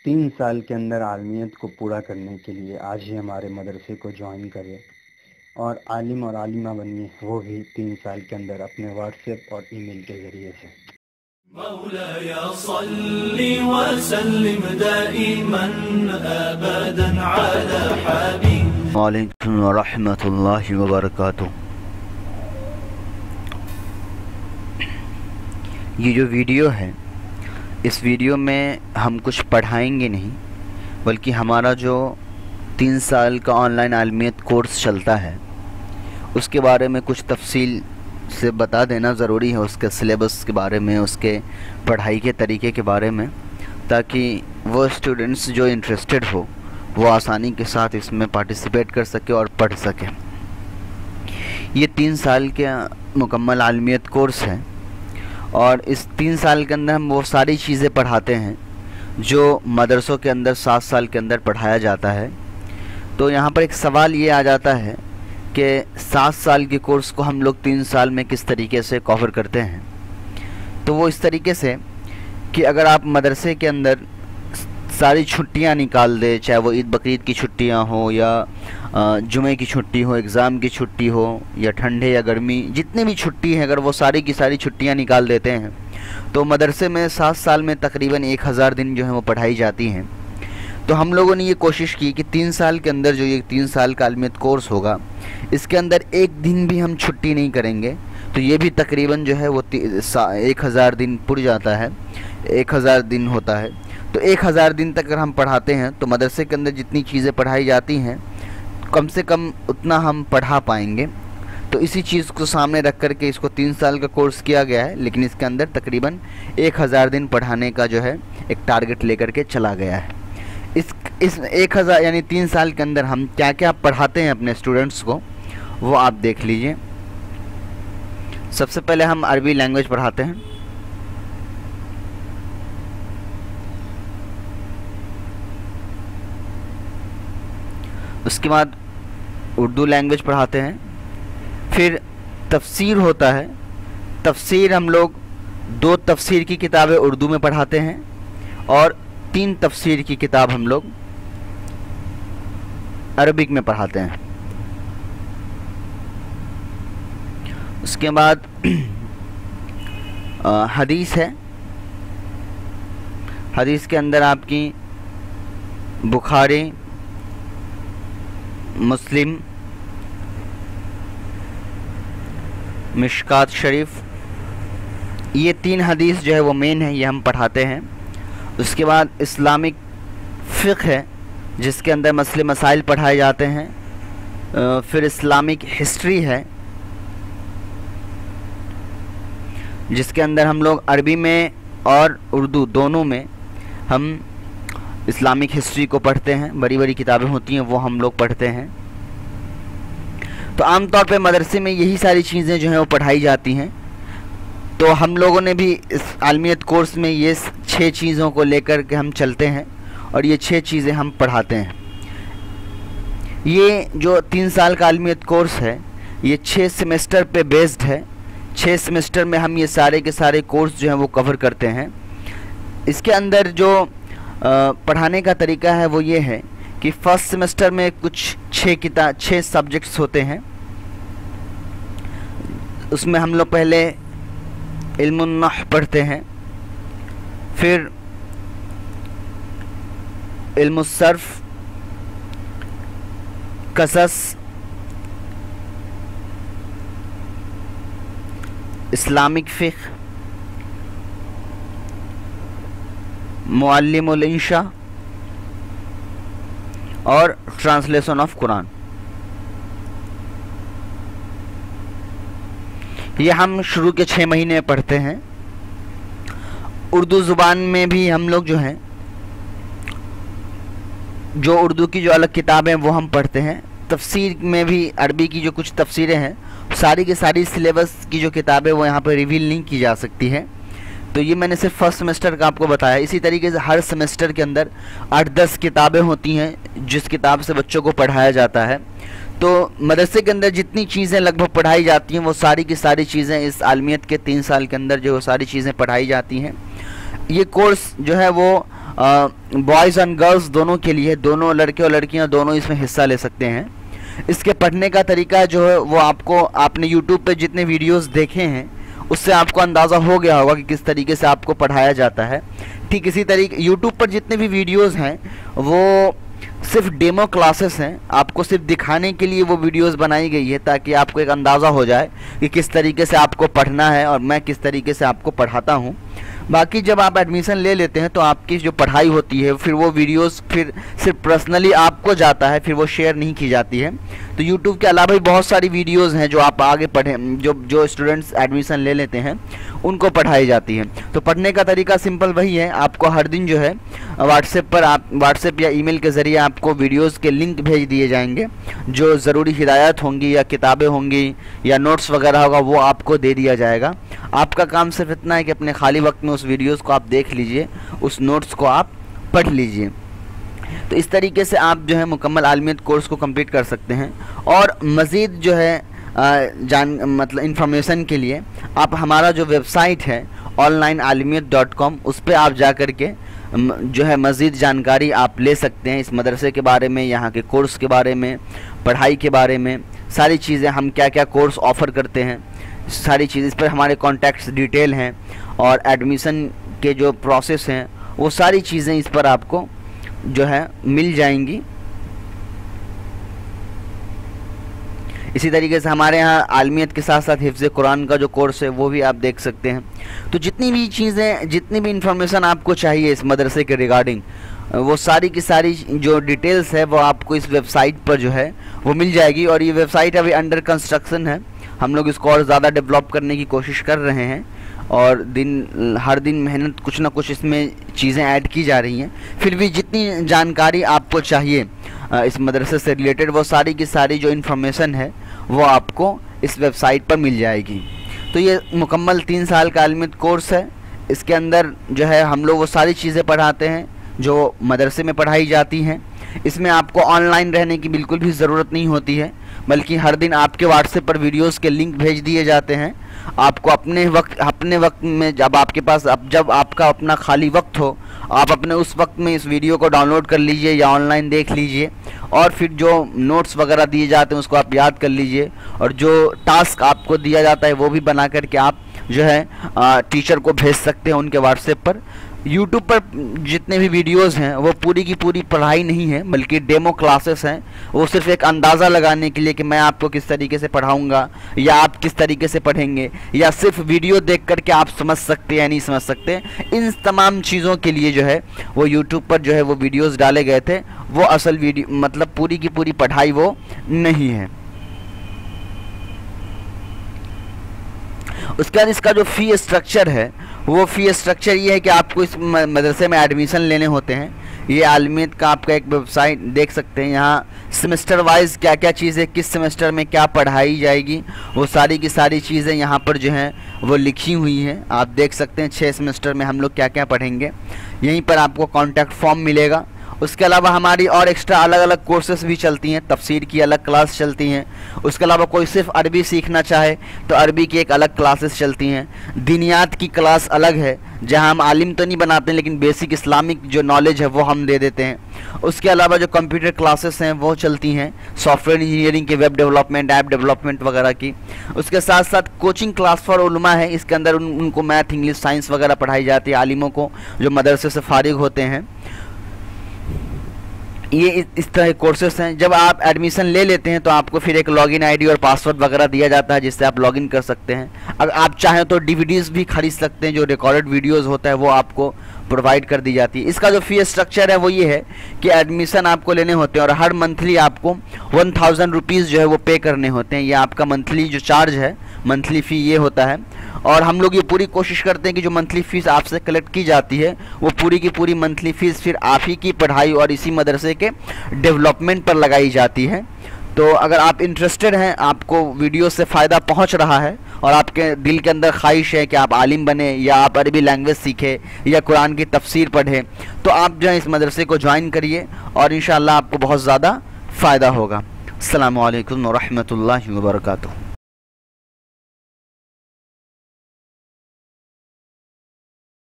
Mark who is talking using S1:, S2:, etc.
S1: 3 साल के अंदर आलमियत को पूरा करने के लिए आज ही हमारे मदरसे को ज्वाइन करें और आलिम और आलिमा बनिए, वो भी 3 साल के अंदर अपने व्हाट्सएप और ईमेल के ज़रिए से।
S2: मौलाय सल्लि व सल्लिम दाइमन अबदन अला हबीब।
S3: वालेकुम व रहमतुल्लाहि व बरकातुहू। ये जो वीडियो है, इस वीडियो में हम कुछ पढ़ाएंगे नहीं, बल्कि हमारा जो 3 साल का ऑनलाइन आलमियत कोर्स चलता है उसके बारे में कुछ तफसील से बता देना ज़रूरी है, उसके सिलेबस के बारे में, उसके पढ़ाई के तरीके के बारे में, ताकि वो स्टूडेंट्स जो इंटरेस्टेड हो वो आसानी के साथ इसमें पार्टिसिपेट कर सके और पढ़ सके। ये 3 साल के मुकम्मल आलमियत कोर्स है और इस 3 साल के अंदर हम वो सारी चीज़ें पढ़ाते हैं जो मदरसों के अंदर 7 साल के अंदर पढ़ाया जाता है। तो यहाँ पर एक सवाल ये आ जाता है कि 7 साल के कोर्स को हम लोग 3 साल में किस तरीके से कवर करते हैं। तो वो इस तरीके से कि अगर आप मदरसे के अंदर सारी छुट्टियाँ निकाल दे, चाहे वो ईद बकरीद की छुट्टियाँ हो या जुमे की छुट्टी हो, एग्ज़ाम की छुट्टी हो या ठंडे या गर्मी, जितनी भी छुट्टी हैं, अगर वो सारी की सारी छुट्टियाँ निकाल देते हैं तो मदरसे में 7 साल में तकरीबन 1000 दिन जो है वो पढ़ाई जाती हैं। तो हम लोगों ने ये कोशिश की कि 3 साल के अंदर जो ये 3 साल का आलमियत कोर्स होगा, इसके अंदर एक दिन भी हम छुट्टी नहीं करेंगे। तो ये भी तकरीबन जो है वो 1000 दिन पुर जाता है, 1000 दिन होता है। तो 1000 दिन तक अगर हम पढ़ाते हैं तो मदरसे के अंदर जितनी चीज़ें पढ़ाई जाती हैं कम से कम उतना हम पढ़ा पाएंगे। तो इसी चीज़ को सामने रख कर के इसको 3 साल का कोर्स किया गया है, लेकिन इसके अंदर तकरीबन 1000 दिन पढ़ाने का जो है एक टारगेट लेकर के चला गया है। इस 1000 यानी 3 साल के अंदर हम क्या क्या पढ़ाते हैं अपने स्टूडेंट्स को, वो आप देख लीजिए। सबसे पहले हम अरबी लैंग्वेज पढ़ाते हैं। उसके बाद उर्दू लैंग्वेज पढ़ाते हैं। फिर तफसीर होता है। तफसीर हम लोग 2 तफसीर की किताबें उर्दू में पढ़ाते हैं और 3 तफसीर की किताब हम लोग अरबिक में पढ़ाते हैं। उसके बाद हदीस है। हदीस के अंदर आपकी बुखारी, मुस्लिम, मिशकात शरीफ, ये 3 हदीस जो है वो मेन है, ये हम पढ़ाते हैं। उसके बाद इस्लामिक फ़िक़्ह है जिसके अंदर मसले मसाइल पढ़ाए जाते हैं। फिर इस्लामिक हिस्ट्री है जिसके अंदर हम लोग अरबी में और उर्दू दोनों में हम इस्लामिक हिस्ट्री को पढ़ते हैं। बड़ी बड़ी किताबें होती हैं वो हम लोग पढ़ते हैं। तो आम तौर पे मदरसे में यही सारी चीज़ें जो हैं वो पढ़ाई जाती हैं। तो हम लोगों ने भी इस आलमियत कोर्स में ये 6 चीज़ों को लेकर के हम चलते हैं और ये 6 चीज़ें हम पढ़ाते हैं। ये जो 3 साल का आलमियत कोर्स है ये 6 सेमेस्टर पे बेस्ड है। 6 सेमेस्टर में हम ये सारे के सारे कोर्स जो हैं वो कवर करते हैं। इसके अंदर जो पढ़ाने का तरीका है वो ये है कि फर्स्ट सेमेस्टर में कुछ 6 सब्जेक्ट्स होते हैं। उसमें हम लोग पहले इल्मुन नहव पढ़ते हैं, फिर इल्मुस सर्फ, कसस, इस्लामिक फ़िक़्ह, मुअल्लिमुल इंशा और ट्रांसलेशन ऑफ कुरान। ये हम शुरू के 6 महीने पढ़ते हैं। उर्दू ज़ुबान में भी हम लोग जो हैं, जो उर्दू की जो अलग किताबें वो हम पढ़ते हैं। तफसीर में भी अरबी की जो कुछ तफसीरें हैं सारी की सारी सिलेबस की जो किताबें वो यहाँ पर रिवील नहीं की जा सकती है। तो ये मैंने सिर्फ फर्स्ट सेमेस्टर का आपको बताया। इसी तरीके से हर सेमेस्टर के अंदर 8-10 किताबें होती हैं जिस किताब से बच्चों को पढ़ाया जाता है। तो मदरसे के अंदर जितनी चीज़ें लगभग पढ़ाई जाती हैं वो सारी की सारी चीज़ें इस आलमियत के 3 साल के अंदर जो सारी चीज़ें पढ़ाई जाती हैं। ये कोर्स जो है वो बॉयज़ एंड गर्ल्स दोनों के लिए, दोनों लड़के और लड़कियां दोनों इसमें हिस्सा ले सकते हैं। इसके पढ़ने का तरीका जो है वो आपने यूट्यूब पे जितने वीडियोस देखे हैं उससे आपको अंदाज़ा हो गया होगा कि किस तरीके से आपको पढ़ाया जाता है। ठीक इसी तरीके यूट्यूब पर जितने भी वीडियोस हैं वो सिर्फ डेमो क्लासेस हैं, आपको सिर्फ दिखाने के लिए वो वीडियोस बनाई गई है ताकि आपको एक अंदाज़ा हो जाए कि किस तरीके से आपको पढ़ना है और मैं किस तरीके से आपको पढ़ाता हूँ। बाकी जब आप एडमिशन ले लेते हैं तो आपकी जो पढ़ाई होती है फिर वो वीडियोस फिर सिर्फ पर्सनली आपको जाता है, फिर वो शेयर नहीं की जाती है। तो यूट्यूब के अलावा भी बहुत सारी वीडियोस हैं जो आप आगे पढ़ें, जो स्टूडेंट्स एडमिशन ले लेते हैं उनको पढ़ाई जाती है। तो पढ़ने का तरीका सिंपल वही है, आपको हर दिन जो है व्हाट्सएप या ईमेल के ज़रिए आपको वीडियोस के लिंक भेज दिए जाएंगे। जो ज़रूरी हिदायत होंगी या किताबें होंगी या नोट्स वगैरह होगा वो आपको दे दिया जाएगा। आपका काम सिर्फ इतना है कि अपने खाली वक्त में उस वीडियोस को आप देख लीजिए, उस नोट्स को आप पढ़ लीजिए। तो इस तरीके से आप जो है मुकम्मल आलमियत कोर्स को कंप्लीट कर सकते हैं। और मज़ीद जो है मतलब इन्फॉर्मेशन के लिए आप हमारा जो वेबसाइट है onlinealmiyat.com उस पर आप जा कर के जो है मज़ीद जानकारी आप ले सकते हैं इस मदरसे के बारे में, यहाँ के कोर्स के बारे में, पढ़ाई के बारे में, सारी चीज़ें, हम क्या क्या कोर्स ऑफ़र करते हैं, सारी चीज़ इस पर हमारे कॉन्टैक्ट्स डिटेल हैं और एडमिशन के जो प्रोसेस हैं वो सारी चीज़ें इस पर आपको जो है मिल जाएंगी। इसी तरीके से हमारे यहाँ आलमियत के साथ साथ हिफ्ज़ कुरान का जो कोर्स है वो भी आप देख सकते हैं। तो जितनी भी चीज़ें, जितनी भी इंफॉर्मेशन आपको चाहिए इस मदरसे के रिगार्डिंग, वो सारी की सारी जो डिटेल्स है वो आपको इस वेबसाइट पर जो है वो मिल जाएगी। और ये वेबसाइट अभी अंडर कंस्ट्रक्शन है, हम लोग इसको और ज़्यादा डेवलप करने की कोशिश कर रहे हैं और हर दिन मेहनत कुछ ना कुछ इसमें चीज़ें ऐड की जा रही हैं। फिर भी जितनी जानकारी आपको चाहिए इस मदरसे से रिलेटेड वो सारी की सारी जो इन्फॉर्मेशन है वो आपको इस वेबसाइट पर मिल जाएगी। तो ये मुकम्मल 3 साल का आलमियत कोर्स है। इसके अंदर जो है हम लोग वो सारी चीज़ें पढ़ाते हैं जो मदरसे में पढ़ाई जाती हैं। इसमें आपको ऑनलाइन रहने की बिल्कुल भी ज़रूरत नहीं होती है, बल्कि हर दिन आपके व्हाट्सएप पर वीडियोस के लिंक भेज दिए जाते हैं। आपको अपने वक्त में जब आपका अपना खाली वक्त हो, आप अपने उस वक्त में इस वीडियो को डाउनलोड कर लीजिए या ऑनलाइन देख लीजिए और फिर जो नोट्स वगैरह दिए जाते हैं उसको आप याद कर लीजिए और जो टास्क आपको दिया जाता है वो भी बना करके आप जो है टीचर को भेज सकते हैं उनके व्हाट्सएप पर। यूट्यूब पर जितने भी वीडियोस हैं वो पूरी की पूरी पढ़ाई नहीं है, बल्कि डेमो क्लासेस हैं। वो सिर्फ एक अंदाज़ा लगाने के लिए कि मैं आपको किस तरीके से पढ़ाऊंगा या आप किस तरीके से पढ़ेंगे, या सिर्फ वीडियो देख करके आप समझ सकते हैं या नहीं समझ सकते, इन तमाम चीज़ों के लिए जो है वो यूट्यूब पर जो है वो वीडियोज़ डाले गए थे। वो असल वीडियो मतलब पूरी की पूरी पढ़ाई वो नहीं है। उसके बाद इसका जो फ़ी स्ट्रक्चर है वो फ़ी स्ट्रक्चर ये है कि आपको इस मदरसे में एडमिशन लेने होते हैं। ये आलमियत का आपका एक वेबसाइट देख सकते हैं, यहाँ सेमेस्टर वाइज क्या क्या चीज़ें किस सेमेस्टर में क्या पढ़ाई जाएगी वो सारी की सारी चीज़ें यहाँ पर जो हैं वो लिखी हुई हैं। आप देख सकते हैं 6 सेमेस्टर में हम लोग क्या क्या पढ़ेंगे। यहीं पर आपको कॉन्टैक्ट फॉर्म मिलेगा। उसके अलावा हमारी और एक्स्ट्रा अलग अलग कोर्सेस भी चलती हैं, तफसीर की अलग क्लास चलती हैं। उसके अलावा कोई सिर्फ अरबी सीखना चाहे तो अरबी की एक अलग क्लासेस चलती हैं। दीनियात की क्लास अलग है जहां हम आलिम तो नहीं बनाते हैं लेकिन बेसिक इस्लामिक जो नॉलेज है वो हम दे देते हैं। उसके अलावा जो कंप्यूटर क्लासेस हैं वो चलती हैं, सॉफ्टवेयर इंजीनियरिंग के, वेब डेवलपमेंट, ऐप डेवलपमेंट वगैरह की। उसके साथ साथ कोचिंग क्लास फॉर उलमा है, इसके अंदर उनको मैथ, इंग्लिश, साइंस वगैरह पढ़ाई जाती है आलिमों को जो मदरसे से फारिग होते हैं। ये इस तरह के कोर्सेस हैं। जब आप एडमिशन ले लेते हैं तो आपको फिर एक लॉगिन आईडी और पासवर्ड वगैरह दिया जाता है जिससे आप लॉगिन कर सकते हैं। अगर आप चाहें तो डीवीडीज़ भी खरीद सकते हैं, जो रिकॉर्डेड वीडियोस होता है वो आपको प्रोवाइड कर दी जाती है। इसका जो फ़ी स्ट्रक्चर है वो ये है कि एडमिशन आपको लेने होते हैं और हर मंथली आपको 1000 रुपीज़ जो है वो पे करने होते हैं। ये आपका मंथली जो चार्ज है, मंथली फ़ी ये होता है। और हम लोग ये पूरी कोशिश करते हैं कि जो मंथली फ़ीस आपसे कलेक्ट की जाती है वो पूरी की पूरी मंथली फ़ीस फिर आप ही की पढ़ाई और इसी मदरसे के डेवलपमेंट पर लगाई जाती है। तो अगर आप इंटरेस्टेड हैं, आपको वीडियो से फ़ायदा पहुंच रहा है और आपके दिल के अंदर ख्वाहिश है कि आप आलिम बने या आप अरबी लैंग्वेज सीखें या कुरान की तफसीर पढ़ें, तो आप जो है इस मदरसे को ज्वाइन करिए और इंशाअल्लाह आपको बहुत ज़्यादा फ़ायदा होगा। अस्सलामु अलैकुम व रहमतुल्लाहि व बरकातुहू।